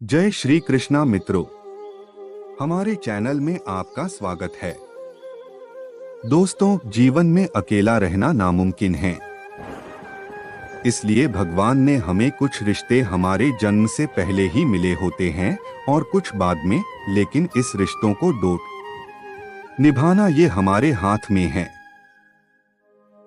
जय श्री कृष्णा मित्रों, हमारे चैनल में आपका स्वागत है। दोस्तों, जीवन में अकेला रहना नामुमकिन है। इसलिए भगवान ने हमें कुछ रिश्ते हमारे जन्म से पहले ही मिले होते हैं और कुछ बाद में, लेकिन इस रिश्तों को निभाना ये हमारे हाथ में है।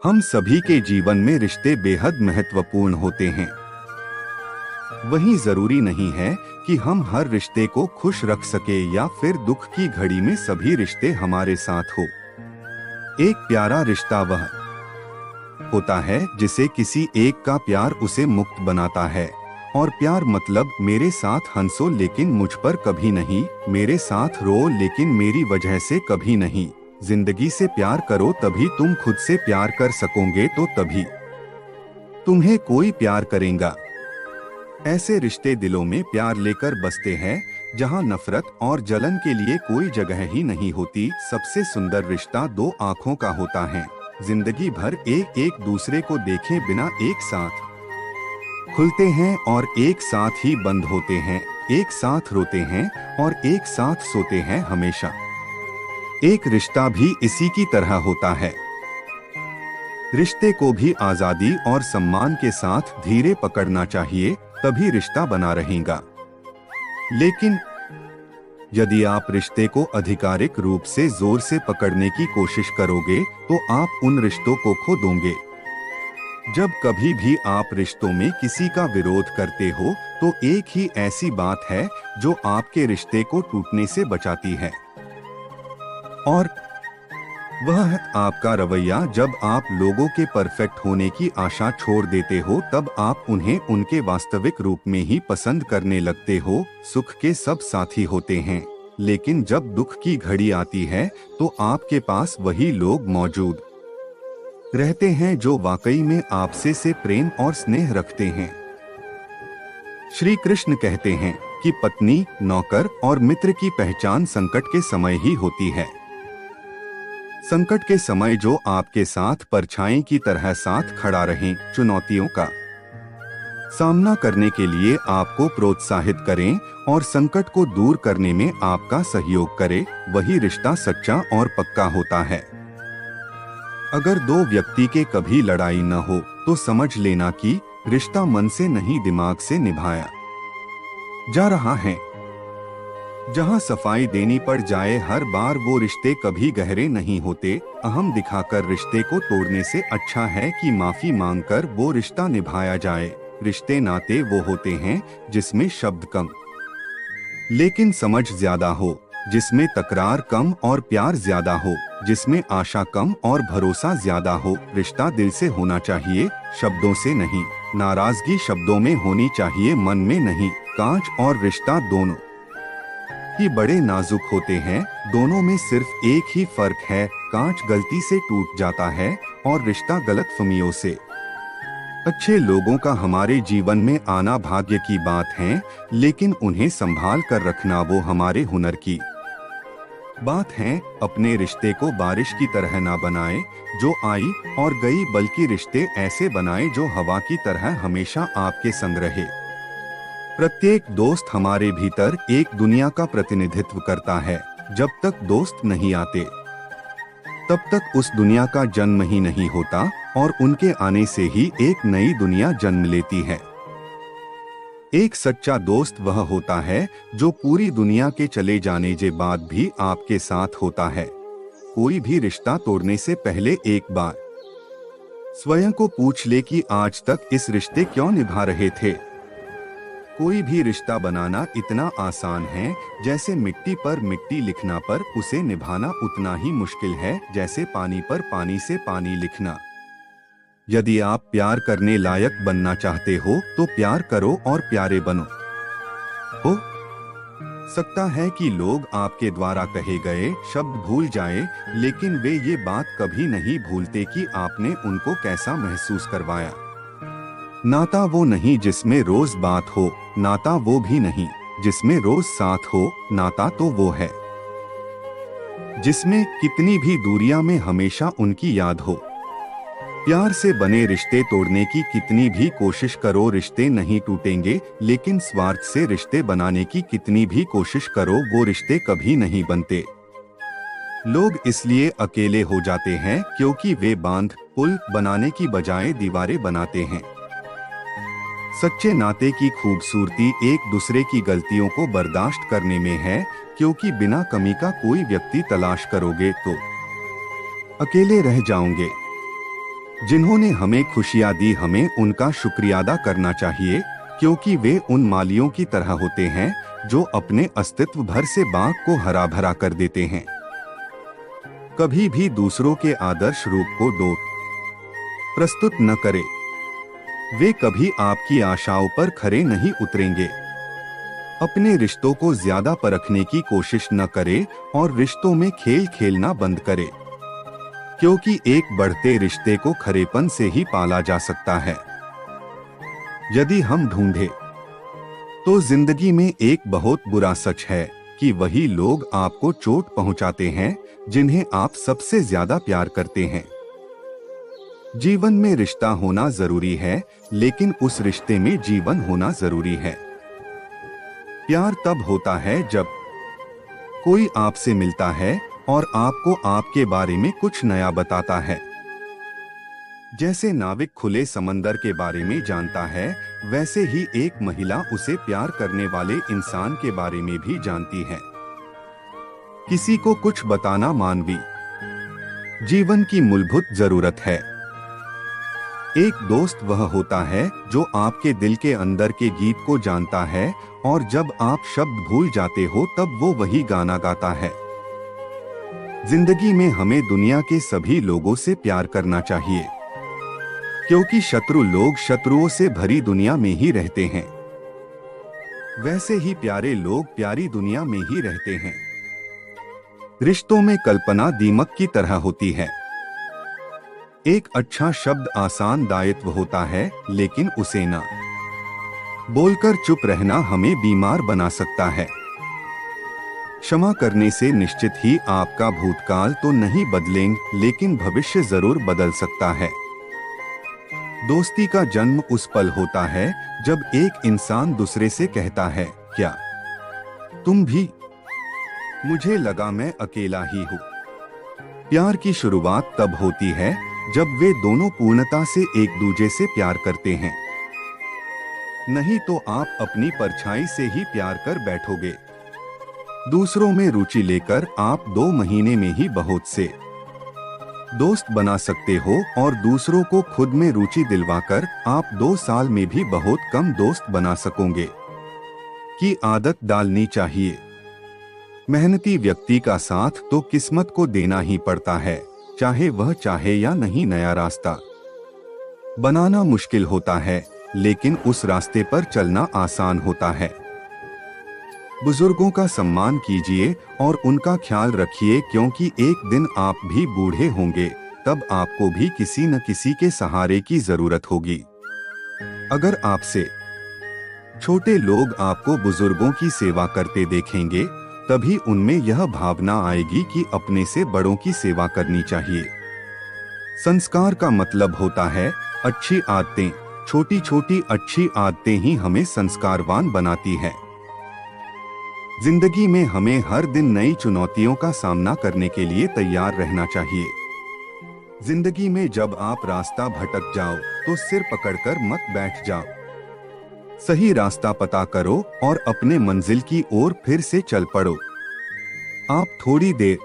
हम सभी के जीवन में रिश्ते बेहद महत्वपूर्ण होते हैं। वहीं जरूरी नहीं है कि हम हर रिश्ते को खुश रख सके या फिर दुख की घड़ी में सभी रिश्ते हमारे साथ हो। एक प्यारा रिश्ता वह होता है जिसे किसी एक का प्यार उसे मुक्त बनाता है। और प्यार मतलब मेरे साथ हंसो लेकिन मुझ पर कभी नहीं, मेरे साथ रो लेकिन मेरी वजह से कभी नहीं। जिंदगी से प्यार करो तभी तुम खुद से प्यार कर सकोगे, तो तभी तुम्हें कोई प्यार करेगा। ऐसे रिश्ते दिलों में प्यार लेकर बसते हैं जहां नफरत और जलन के लिए कोई जगह ही नहीं होती। सबसे सुंदर रिश्ता दो आंखों का होता है। जिंदगी भर एक दूसरे को देखे बिना एक साथ खुलते हैं और एक साथ ही बंद होते हैं, एक साथ रोते हैं और एक साथ सोते हैं हमेशा। एक रिश्ता भी इसी की तरह होता है। रिश्ते को भी आजादी और सम्मान के साथ धीरे पकड़ना चाहिए, तभी रिश्ता बना रहेगा। लेकिन यदि आप रिश्ते को आधिकारिक रूप से जोर से पकड़ने की कोशिश करोगे तो आप उन रिश्तों को खो दोगे। जब कभी भी आप रिश्तों में किसी का विरोध करते हो तो एक ही ऐसी बात है जो आपके रिश्ते को टूटने से बचाती है, और वह है आपका रवैया। जब आप लोगों के परफेक्ट होने की आशा छोड़ देते हो तब आप उन्हें उनके वास्तविक रूप में ही पसंद करने लगते हो। सुख के सब साथी होते हैं, लेकिन जब दुख की घड़ी आती है तो आपके पास वही लोग मौजूद रहते हैं जो वाकई में आपसे से प्रेम और स्नेह रखते हैं। श्री कृष्ण कहते हैं कि पत्नी, नौकर और मित्र की पहचान संकट के समय ही होती है। संकट के समय जो आपके साथ परछाई की तरह साथ खड़ा रहे, चुनौतियों का सामना करने के लिए आपको प्रोत्साहित करें और संकट को दूर करने में आपका सहयोग करे, वही रिश्ता सच्चा और पक्का होता है। अगर दो व्यक्ति के कभी लड़ाई न हो तो समझ लेना कि रिश्ता मन से नहीं दिमाग से निभाया जा रहा है। जहां सफाई देनी पड़ जाए हर बार वो रिश्ते कभी गहरे नहीं होते। अहम दिखाकर रिश्ते को तोड़ने से अच्छा है कि माफी मांगकर वो रिश्ता निभाया जाए। रिश्ते नाते वो होते हैं जिसमें शब्द कम लेकिन समझ ज्यादा हो, जिसमें तकरार कम और प्यार ज्यादा हो, जिसमें आशा कम और भरोसा ज्यादा हो। रिश्ता दिल से होना चाहिए, शब्दों से नहीं। नाराजगी शब्दों में होनी चाहिए, मन में नहीं। कांच और रिश्ता दोनों ही बड़े नाजुक होते हैं, दोनों में सिर्फ एक ही फर्क है, कांच गलती से टूट जाता है और रिश्ता गलतफहमियों से। अच्छे लोगों का हमारे जीवन में आना भाग्य की बात है, लेकिन उन्हें संभाल कर रखना वो हमारे हुनर की बात है। अपने रिश्ते को बारिश की तरह ना बनाए जो आई और गई, बल्कि रिश्ते ऐसे बनाए जो हवा की तरह हमेशा आपके संग रहे। प्रत्येक दोस्त हमारे भीतर एक दुनिया का प्रतिनिधित्व करता है। जब तक दोस्त नहीं आते तब तक उस दुनिया का जन्म ही नहीं होता, और उनके आने से ही एक नई दुनिया जन्म लेती है। एक सच्चा दोस्त वह होता है जो पूरी दुनिया के चले जाने के बाद भी आपके साथ होता है। कोई भी रिश्ता तोड़ने से पहले एक बार स्वयं को पूछ ले कि आज तक इस रिश्ते क्यों निभा रहे थे। कोई भी रिश्ता बनाना इतना आसान है जैसे मिट्टी पर मिट्टी लिखना, पर उसे निभाना उतना ही मुश्किल है जैसे पानी पर पानी से पानी लिखना। यदि आप प्यार करने लायक बनना चाहते हो तो प्यार करो और प्यारे बनो। हो सकता है कि लोग आपके द्वारा कहे गए शब्द भूल जाए, लेकिन वे ये बात कभी नहीं भूलते कि आपने उनको कैसा महसूस करवाया। नाता वो नहीं जिसमें रोज बात हो, नाता वो भी नहीं जिसमें रोज साथ हो। नाता तो वो है जिसमें कितनी भी दूरियां में हमेशा उनकी याद हो। प्यार से बने रिश्ते तोड़ने की कितनी भी कोशिश करो रिश्ते नहीं टूटेंगे, लेकिन स्वार्थ से रिश्ते बनाने की कितनी भी कोशिश करो वो रिश्ते कभी नहीं बनते। लोग इसलिए अकेले हो जाते हैं क्योंकि वे बांध पुल बनाने की बजाय दीवारें बनाते हैं। सच्चे नाते की खूबसूरती एक दूसरे की गलतियों को बर्दाश्त करने में है, क्योंकि बिना कमी का कोई व्यक्ति तलाश करोगे तो अकेले रह जाओगे। जिन्होंने हमें खुशियां दी हमें उनका शुक्रिया अदा करना चाहिए, क्योंकि वे उन मालियों की तरह होते हैं जो अपने अस्तित्व भर से बाग को हरा भरा कर देते हैं। कभी भी दूसरों के आदर्श रूप को प्रस्तुत न करें। वे कभी आपकी आशाओं पर खरे नहीं उतरेंगे। अपने रिश्तों को ज्यादा परखने की कोशिश न करें और रिश्तों में खेल खेलना बंद करें, क्योंकि एक बढ़ते रिश्ते को खरेपन से ही पाला जा सकता है। यदि हम ढूंढें तो जिंदगी में एक बहुत बुरा सच है कि वही लोग आपको चोट पहुंचाते हैं जिन्हें आप सबसे ज्यादा प्यार करते हैं। जीवन में रिश्ता होना जरूरी है, लेकिन उस रिश्ते में जीवन होना जरूरी है। प्यार तब होता है जब कोई आपसे मिलता है और आपको आपके बारे में कुछ नया बताता है। जैसे नाविक खुले समंदर के बारे में जानता है, वैसे ही एक महिला उसे प्यार करने वाले इंसान के बारे में भी जानती है। किसी को कुछ बताना मानवीय जीवन की मूलभूत जरूरत है। एक दोस्त वह होता है जो आपके दिल के अंदर के गीत को जानता है और जब आप शब्द भूल जाते हो तब वो वही गाना गाता है। जिंदगी में हमें दुनिया के सभी लोगों से प्यार करना चाहिए, क्योंकि शत्रु लोग शत्रुओं से भरी दुनिया में ही रहते हैं। वैसे ही प्यारे लोग प्यारी दुनिया में ही रहते हैं। रिश्तों में कल्पना दीमक की तरह होती है। एक अच्छा शब्द आसान दायित्व होता है, लेकिन उसे न बोलकर चुप रहना हमें बीमार बना सकता है। क्षमा करने से निश्चित ही आपका भूतकाल तो नहीं बदलेंगे, लेकिन भविष्य जरूर बदल सकता है। दोस्ती का जन्म उस पल होता है जब एक इंसान दूसरे से कहता है, क्या तुम भी? मुझे लगा मैं अकेला ही हूँ। प्यार की शुरुआत तब होती है जब वे दोनों पूर्णता से एक दूसरे से प्यार करते हैं। नहीं तो आप अपनी परछाई से ही प्यार कर बैठोगे। दूसरों में रुचि लेकर आप 2 महीने में ही बहुत से दोस्त बना सकते हो और दूसरों को खुद में रुचि दिलवाकर आप 2 साल में भी बहुत कम दोस्त बना सकोगे। की आदत डालनी चाहिए। मेहनती व्यक्ति का साथ तो किस्मत को देना ही पड़ता है, चाहे वह चाहे या नहीं। नया रास्ता बनाना मुश्किल होता है, लेकिन उस रास्ते पर चलना आसान होता है। बुजुर्गों का सम्मान कीजिए और उनका ख्याल रखिए, क्योंकि एक दिन आप भी बूढ़े होंगे, तब आपको भी किसी न किसी के सहारे की जरूरत होगी। अगर आपसे छोटे लोग आपको बुजुर्गों की सेवा करते देखेंगे, तभी उनमें यह भावना आएगी कि अपने से बड़ों की सेवा करनी चाहिए। संस्कार का मतलब होता है अच्छी आदतें। छोटी छोटी अच्छी आदतें ही हमें संस्कारवान बनाती है। जिंदगी में हमें हर दिन नई चुनौतियों का सामना करने के लिए तैयार रहना चाहिए। जिंदगी में जब आप रास्ता भटक जाओ तो सिर पकड़कर मत बैठ जाओ। सही रास्ता पता करो और अपने मंजिल की ओर फिर से चल पड़ो। आप थोड़ी देर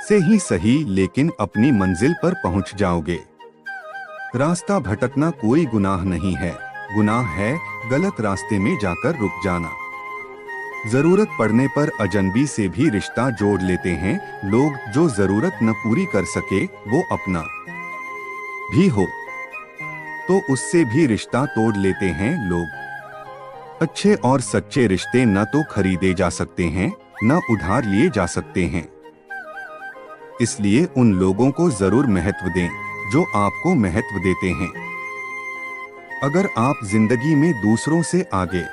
से ही सही, लेकिन अपनी मंजिल पर पहुंच जाओगे। रास्ता भटकना कोई गुनाह नहीं है, गुनाह है गलत रास्ते में जाकर रुक जाना। जरूरत पड़ने पर अजनबी से भी रिश्ता जोड़ लेते हैं लोग। जो जरूरत न पूरी कर सके वो अपना भी हो तो उससे भी रिश्ता तोड़ लेते हैं लोग। अच्छे और सच्चे रिश्ते न तो खरीदे जा सकते हैं, न उधार लिए जा सकते हैं। इसलिए उन लोगों को जरूर महत्व दें जो आपको महत्व देते हैं। अगर आप जिंदगी में दूसरों से आगे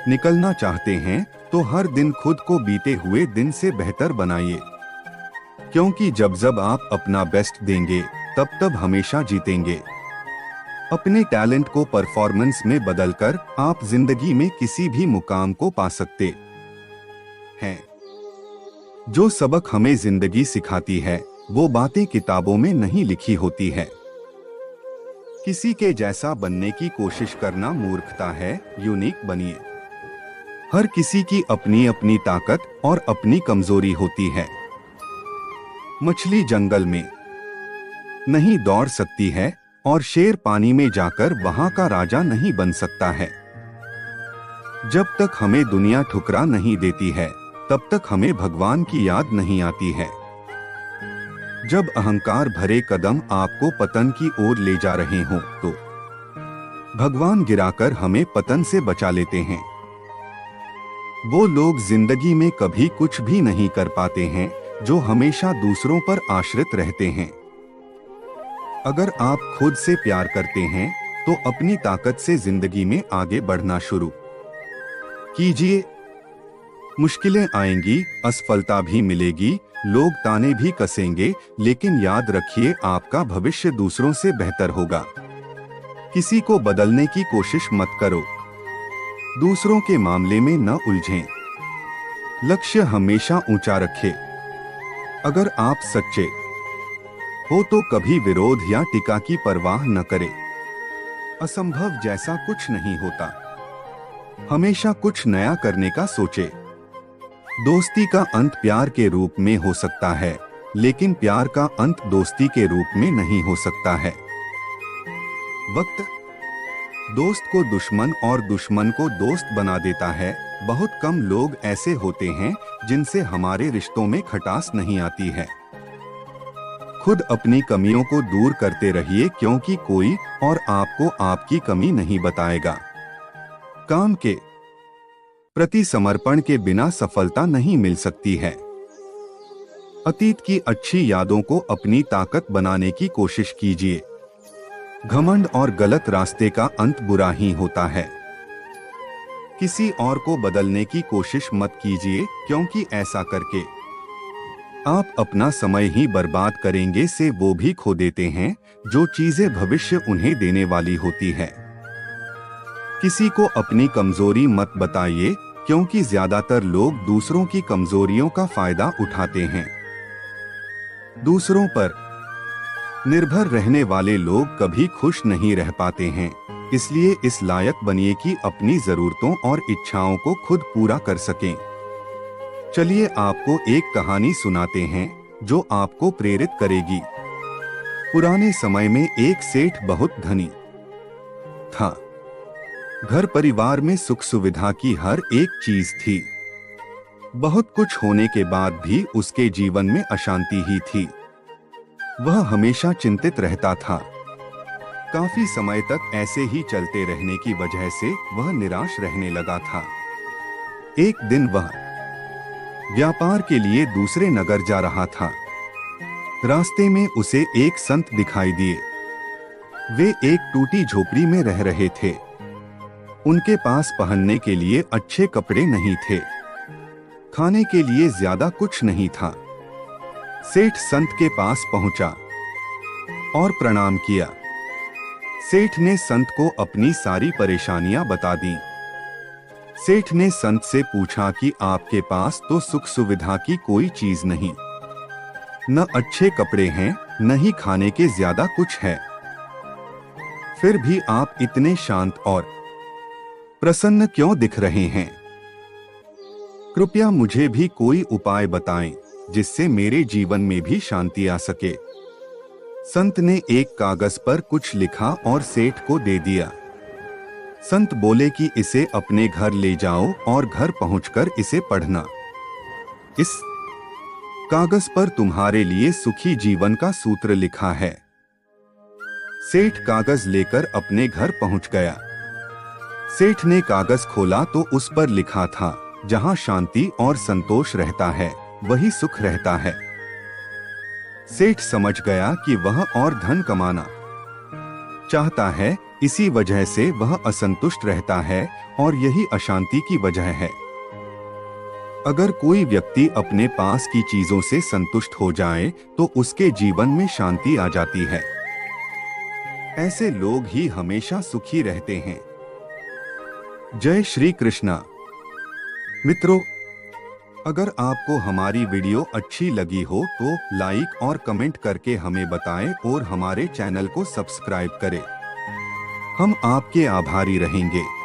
निकलना चाहते हैं तो हर दिन खुद को बीते हुए दिन से बेहतर बनाइए, क्योंकि जब जब आप अपना बेस्ट देंगे तब हमेशा जीतेंगे। अपने टैलेंट को परफॉर्मेंस में बदलकर आप जिंदगी में किसी भी मुकाम को पा सकते हैं। जो सबक हमें जिंदगी सिखाती है वो बातें किताबों में नहीं लिखी होती है। किसी के जैसा बनने की कोशिश करना मूर्खता है, यूनिक बनिए। हर किसी की अपनी अपनी ताकत और अपनी कमजोरी होती है। मछली जंगल में नहीं दौड़ सकती है और शेर पानी में जाकर वहां का राजा नहीं बन सकता है। जब तक हमें दुनिया ठुकरा नहीं देती है तब तक हमें भगवान की याद नहीं आती है। जब अहंकार भरे कदम आपको पतन की ओर ले जा रहे हों तो भगवान गिराकर हमें पतन से बचा लेते हैं। वो लोग जिंदगी में कभी कुछ भी नहीं कर पाते हैं जो हमेशा दूसरों पर आश्रित रहते हैं। अगर आप खुद से प्यार करते हैं तो अपनी ताकत से जिंदगी में आगे बढ़ना शुरू कीजिए। मुश्किलें आएंगी, असफलता भी मिलेगी, लोग ताने भी कसेंगे, लेकिन याद रखिए आपका भविष्य दूसरों से बेहतर होगा। किसी को बदलने की कोशिश मत करो, दूसरों के मामले में न उलझें। लक्ष्य हमेशा ऊंचा रखें। अगर आप सच्चे हो तो कभी विरोध या टीका की परवाह न करें। असंभव जैसा कुछ नहीं होता, हमेशा कुछ नया करने का सोचे। दोस्ती का अंत प्यार के रूप में हो सकता है, लेकिन प्यार का अंत दोस्ती के रूप में नहीं हो सकता है। वक्त दोस्त को दुश्मन और दुश्मन को दोस्त बना देता है। बहुत कम लोग ऐसे होते हैं जिनसे हमारे रिश्तों में खटास नहीं आती है। खुद अपनी कमियों को दूर करते रहिए, क्योंकि कोई और आपको आपकी कमी नहीं बताएगा। काम के प्रति समर्पण के बिना सफलता नहीं मिल सकती है। अतीत की अच्छी यादों को अपनी ताकत बनाने की कोशिश कीजिए। घमंड और गलत रास्ते का अंत बुरा ही होता है। किसी और को बदलने की कोशिश मत कीजिए, क्योंकि ऐसा करके आप अपना समय ही बर्बाद करेंगे से वो भी खो देते हैं जो चीजें भविष्य उन्हें देने वाली होती है। किसी को अपनी कमजोरी मत बताइए, क्योंकि ज्यादातर लोग दूसरों की कमजोरियों का फायदा उठाते हैं। दूसरों पर निर्भर रहने वाले लोग कभी खुश नहीं रह पाते हैं, इसलिए इस लायक बनिए कि अपनी जरूरतों और इच्छाओं को खुद पूरा कर सकें। चलिए आपको एक कहानी सुनाते हैं जो आपको प्रेरित करेगी। पुराने समय में एक सेठ बहुत धनी था। घर परिवार में सुख सुविधा की हर एक चीज थी। बहुत कुछ होने के बाद भी उसके जीवन में अशांति ही थी। वह हमेशा चिंतित रहता था। काफी समय तक ऐसे ही चलते रहने की वजह से वह निराश रहने लगा था। एक दिन वह व्यापार के लिए दूसरे नगर जा रहा था। रास्ते में उसे एक संत दिखाई दिए। वे एक टूटी झोपड़ी में रह रहे थे। उनके पास पहनने के लिए अच्छे कपड़े नहीं थे। खाने के लिए ज्यादा कुछ नहीं था। सेठ संत के पास पहुंचा और प्रणाम किया। सेठ ने संत को अपनी सारी परेशानियां बता दी। सेठ ने संत से पूछा कि आपके पास तो सुख सुविधा की कोई चीज नहीं, न अच्छे कपड़े हैं, न ही खाने के ज्यादा कुछ है, फिर भी आप इतने शांत और प्रसन्न क्यों दिख रहे हैं? कृपया मुझे भी कोई उपाय बताएं जिससे मेरे जीवन में भी शांति आ सके। संत ने एक कागज पर कुछ लिखा और सेठ को दे दिया। संत बोले कि इसे अपने घर ले जाओ और घर पहुंचकर इसे पढ़ना। इस कागज पर तुम्हारे लिए सुखी जीवन का सूत्र लिखा है। सेठ कागज लेकर अपने घर पहुंच गया। सेठ ने कागज खोला तो उस पर लिखा था, जहां शांति और संतोष रहता है वही सुख रहता है। सेठ समझ गया कि वह और धन कमाना चाहता है, इसी वजह से वह असंतुष्ट रहता है और यही अशांति की वजह है। अगर कोई व्यक्ति अपने पास की चीजों से संतुष्ट हो जाए तो उसके जीवन में शांति आ जाती है। ऐसे लोग ही हमेशा सुखी रहते हैं। जय श्री कृष्णा। मित्रों, अगर आपको हमारी वीडियो अच्छी लगी हो तो लाइक और कमेंट करके हमें बताएं और हमारे चैनल को सब्सक्राइब करें। हम आपके आभारी रहेंगे।